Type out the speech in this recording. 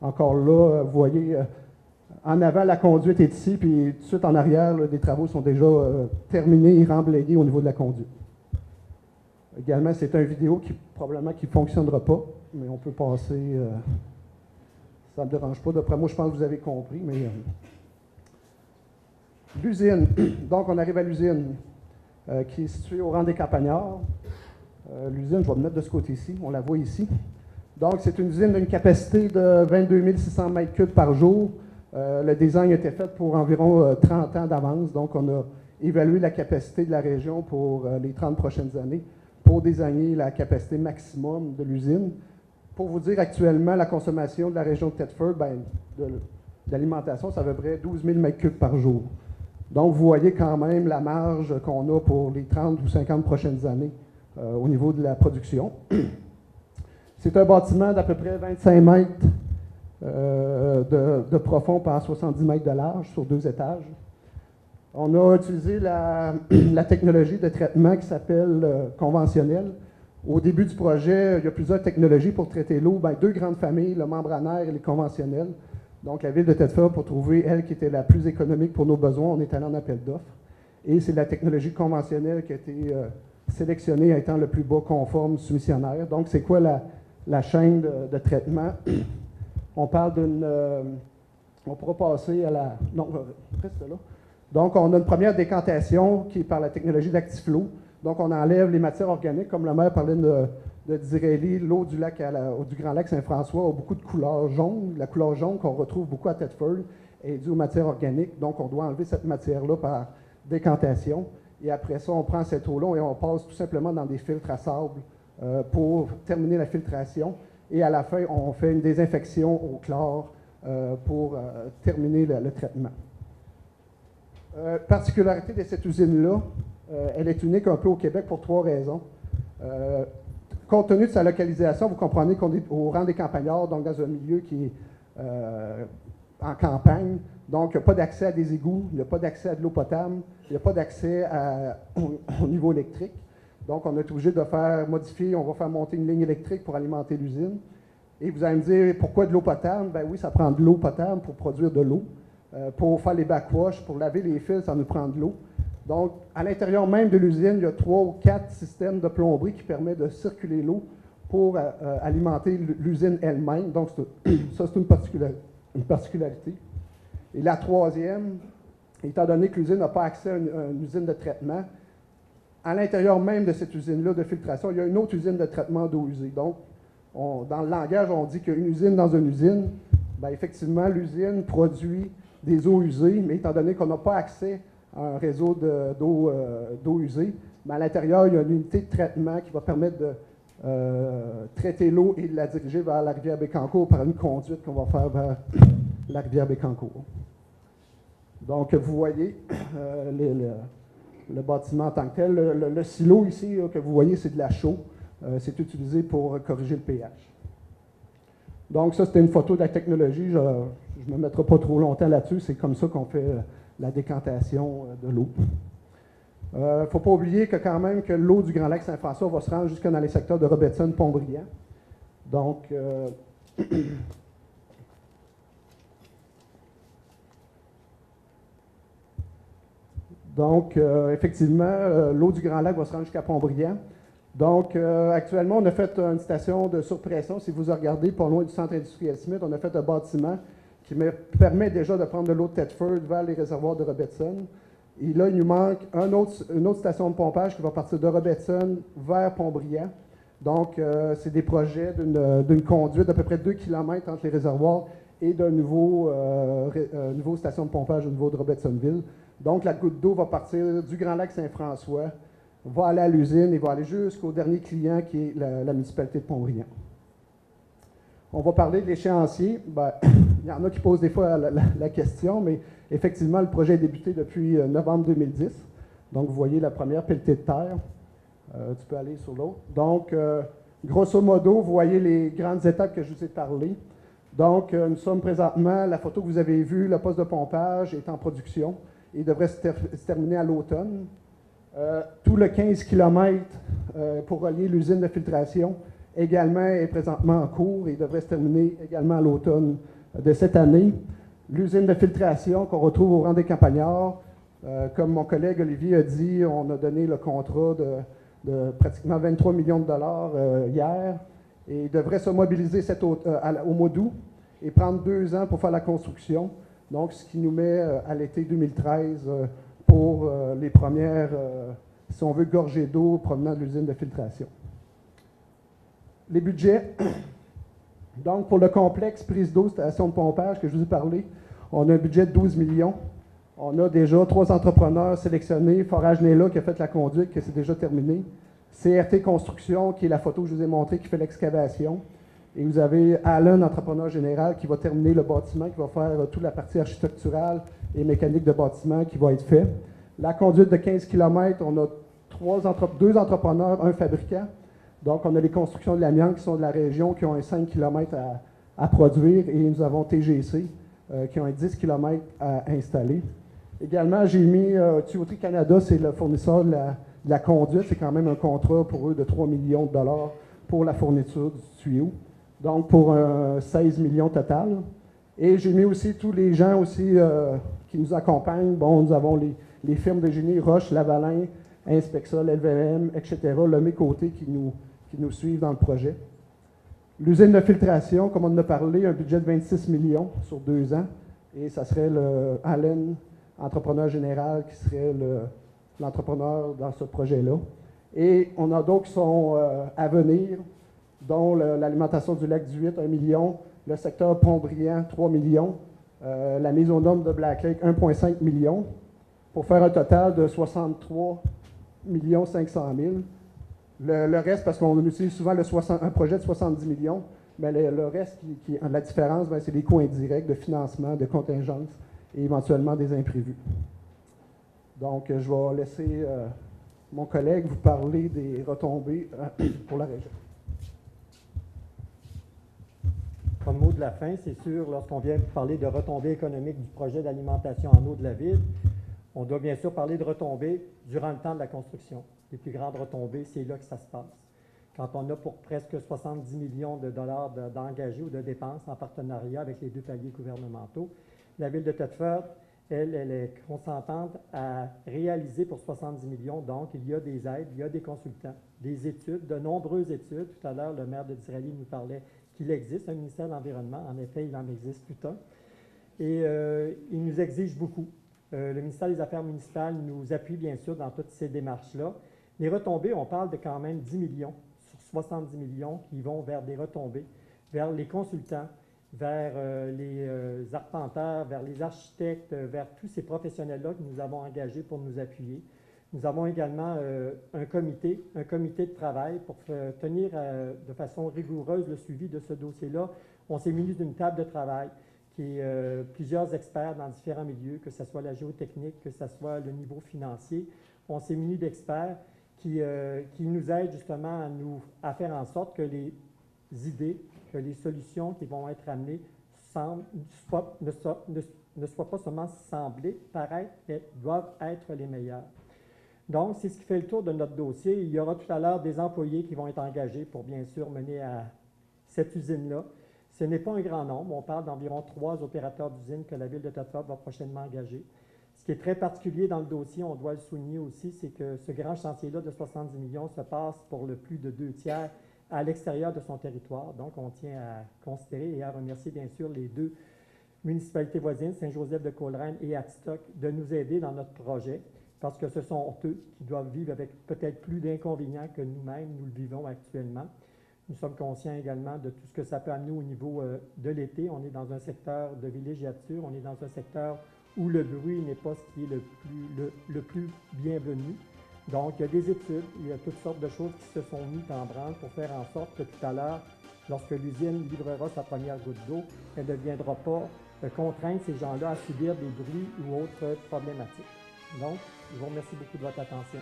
encore là, vous voyez, en avant, la conduite est ici, puis tout de suite en arrière, là, des travaux sont déjà terminés et remblayés au niveau de la conduite. Également, c'est une vidéo qui probablement qui ne fonctionnera pas, mais on peut passer. Ça ne me dérange pas. D'après moi, je pense que vous avez compris. Mais l'usine. Donc, on arrive à l'usine qui est située au rang des Campagnards. L'usine, je vais me mettre de ce côté-ci. On la voit ici. Donc, c'est une usine d'une capacité de 22 600 mètres cubes par jour. Le design a été fait pour environ 30 ans d'avance. Donc, on a évalué la capacité de la région pour les 30 prochaines années pour désigner la capacité maximum de l'usine. Pour vous dire, actuellement, la consommation de la région de Thetford, d'alimentation, c'est à peu près 12 000 mètres cubes par jour. Donc, vous voyez quand même la marge qu'on a pour les 30 ou 50 prochaines années au niveau de la production. C'est un bâtiment d'à peu près 25 mètres de profond par 70 mètres de large sur 2 étages. On a utilisé la technologie de traitement qui s'appelle conventionnelle. Au début du projet, il y a plusieurs technologies pour traiter l'eau. 2 grandes familles, le membranaire et les conventionnels. Donc, la ville de Thetford, pour trouver elle qui était la plus économique pour nos besoins, on est allé en appel d'offres. Et c'est la technologie conventionnelle qui a été sélectionnée étant le plus bas conforme soumissionnaire. Donc, c'est quoi la chaîne de traitement? On parle d'une... on pourra passer à la... Non, reste là. Donc, on a une première décantation qui est par la technologie d'Actiflow. Donc, on enlève les matières organiques, comme le maire parlait de Disraeli. L'eau du lac du Grand Lac Saint-François a beaucoup de couleur jaune. La couleur jaune qu'on retrouve beaucoup à Thetford est due aux matières organiques. Donc, on doit enlever cette matière-là par décantation. Et après ça, on prend cette eau-là et on passe tout simplement dans des filtres à sable pour terminer la filtration. Et à la fin, on fait une désinfection au chlore pour terminer le traitement. Particularité de cette usine-là, elle est unique un peu au Québec pour 3 raisons. Compte tenu de sa localisation, vous comprenez qu'on est au rang des Campagnards, donc dans un milieu qui est en campagne. Donc, il n'y a pas d'accès à des égouts, il n'y a pas d'accès à de l'eau potable, il n'y a pas d'accès au niveau électrique. Donc, on est obligé de faire modifier, on va faire monter une ligne électrique pour alimenter l'usine. Et vous allez me dire, pourquoi de l'eau potable? Ben oui, ça prend de l'eau potable pour produire de l'eau. Pour faire les backwash, pour laver les fils, ça nous prend de l'eau. Donc, à l'intérieur même de l'usine, il y a 3 ou 4 systèmes de plomberie qui permettent de circuler l'eau pour alimenter l'usine elle-même. Donc, ça, c'est une particularité. Et la troisième, étant donné que l'usine n'a pas accès à une usine de traitement, à l'intérieur même de cette usine-là de filtration, il y a une autre usine de traitement d'eau usée. Donc, dans le langage, on dit qu'une usine dans une usine, bien, effectivement, l'usine produit des eaux usées, mais étant donné qu'on n'a pas accès à un réseau d'eau usée, mais à l'intérieur, il y a une unité de traitement qui va permettre de traiter l'eau et de la diriger vers la rivière Bécancour par une conduite qu'on va faire vers la rivière Bécancour. Donc, vous voyez le bâtiment en tant que tel. Le silo ici que vous voyez, c'est de la chaux. C'est utilisé pour corriger le pH. Donc, ça, c'était une photo de la technologie. Je ne me mettrai pas trop longtemps là-dessus. C'est comme ça qu'on fait la décantation de l'eau. Il ne faut pas oublier que quand même que l'eau du Grand Lac Saint-François va se rendre jusque dans les secteurs de Robertson-Pontbriand. Donc, effectivement, l'eau du Grand Lac va se rendre jusqu'à Pontbriand. Donc, actuellement, on a fait une station de surpression. Si vous regardez, pas loin du centre industriel Smith, on a fait un bâtiment qui permet déjà de prendre de l'eau de Thetford vers les réservoirs de Robertson. Et là, il nous manque une autre station de pompage qui va partir de Robertson vers Pontbriand. Donc, c'est des projets d'une conduite d'à peu près 2 km entre les réservoirs et d'un nouveau station de pompage au niveau de Robertsonville. Donc, la goutte d'eau va partir du Grand Lac Saint-François, va aller à l'usine et va aller jusqu'au dernier client qui est la municipalité de Pontbriand. On va parler de l'échéancier. Ben, il y en a qui posent des fois la question, mais effectivement, le projet a débuté depuis novembre 2010. Donc, vous voyez la première pelletée de terre. Tu peux aller sur l'autre. Donc, grosso modo, vous voyez les grandes étapes que je vous ai parlé. Donc, nous sommes présentement, la photo que vous avez vue, le poste de pompage est en production. Il devrait se terminer à l'automne. Tout le 15 km pour relier l'usine de filtration également est présentement en cours et devrait se terminer également à l'automne de cette année. L'usine de filtration qu'on retrouve au rang des Campagnards, comme mon collègue Olivier a dit, on a donné le contrat de pratiquement 23 millions de dollars hier et il devrait se mobiliser au mois d'août et prendre 2 ans pour faire la construction. Donc, ce qui nous met à l'été 2013 pour les premières, si on veut, gorgées d'eau provenant de l'usine de filtration. Les budgets. Donc, pour le complexe prise d'eau, station de pompage que je vous ai parlé, on a un budget de 12 millions. On a déjà 3 entrepreneurs sélectionnés. Forage Nela qui a fait la conduite, qui c'est déjà terminé. CRT Construction, qui est la photo que je vous ai montrée, qui fait l'excavation. Et vous avez Allen, entrepreneur général, qui va terminer le bâtiment, qui va faire toute la partie architecturale et mécanique de bâtiment qui va être fait. La conduite de 15 km, on a 2 entrepreneurs, un fabricant. Donc, on a les constructions de l'amiante qui sont de la région, qui ont un 5 km à produire, et nous avons TGC, qui ont un 10 km à installer. Également, j'ai mis Tuyauterie Canada, c'est le fournisseur de la conduite. C'est quand même un contrat pour eux de 3 millions de dollars pour la fourniture du tuyau. Donc, pour 16 millions total. Et j'ai mis aussi tous les gens aussi qui nous accompagnent. Bon, nous avons les firmes de génie Roche, Lavalin, Inspexol, LVM, etc., le Mécoté qui nous suivent dans le projet. L'usine de filtration, comme on en a parlé, un budget de 26 millions sur 2 ans. Et ça serait le Allen, entrepreneur général, qui serait l'entrepreneur dans ce projet-là. Et on a d'autres qui sont à venir, dont l'alimentation du lac du 8, 1 million, le secteur Pont-Brillant, 3 millions, la mise aux normes de Black Lake, 1,5 million, pour faire un total de 63 500 000. Le reste, parce qu'on utilise souvent un projet de 70 millions, mais le reste, la différence, c'est des coûts indirects de financement, de contingence et éventuellement des imprévus. Donc, je vais laisser mon collègue vous parler des retombées pour la région. Comme mot de la fin, c'est sûr, lorsqu'on vient parler de retombées économiques du projet d'alimentation en eau de la ville, on doit bien sûr parler de retombées durant le temps de la construction. Les plus grandes retombées, c'est là que ça se passe. Quand on a pour presque 70 millions de dollars d'engagés ou de dépenses en partenariat avec les 2 paliers gouvernementaux, la ville de Thetford, elle est consentante à réaliser pour 70 millions. Donc, il y a des aides, il y a des consultants, des études, de nombreuses études. Tout à l'heure, le maire de Disraeli nous parlait qu'il existe un ministère de l'Environnement. En effet, il en existe tout un. Et il nous exige beaucoup. Le ministère des Affaires municipales nous appuie bien sûr dans toutes ces démarches-là. Les retombées, on parle de quand même 10 millions sur 70 millions qui vont vers des retombées, vers les consultants, vers les arpenteurs, vers les architectes, vers tous ces professionnels-là que nous avons engagés pour nous appuyer. Nous avons également un comité de travail pour tenir de façon rigoureuse le suivi de ce dossier-là. On s'est muni d'une table de travail qui est plusieurs experts dans différents milieux, que ce soit la géotechnique, que ce soit le niveau financier. On s'est muni d'experts qui nous aident justement à faire en sorte que les idées, que les solutions qui vont être amenées ne soient pas seulement semblées, paraître, mais doivent être les meilleures. Donc, c'est ce qui fait le tour de notre dossier. Il y aura tout à l'heure des employés qui vont être engagés pour, bien sûr, mener à cette usine-là. Ce n'est pas un grand nombre. On parle d'environ 3 opérateurs d'usine que la ville de Thetford va prochainement engager. Ce qui est très particulier dans le dossier, on doit le souligner aussi, c'est que ce grand chantier-là de 70 millions se passe pour le plus de 2/3 à l'extérieur de son territoire. Donc, on tient à considérer et à remercier, bien sûr, les 2 municipalités voisines, Saint-Joseph-de-Coleraine et Adstock, de nous aider dans notre projet, parce que ce sont eux qui doivent vivre avec peut-être plus d'inconvénients que nous-mêmes, nous le vivons actuellement. Nous sommes conscients également de tout ce que ça peut amener au niveau de l'été. On est dans un secteur de villégiature, on est dans un secteur où le bruit n'est pas ce qui est le plus bienvenu. Donc, il y a des études, il y a toutes sortes de choses qui se sont mises en branle pour faire en sorte que tout à l'heure, lorsque l'usine livrera sa première goutte d'eau, elle ne viendra pas contraindre ces gens-là à subir des bruits ou autres problématiques. Donc, je vous remercie beaucoup de votre attention.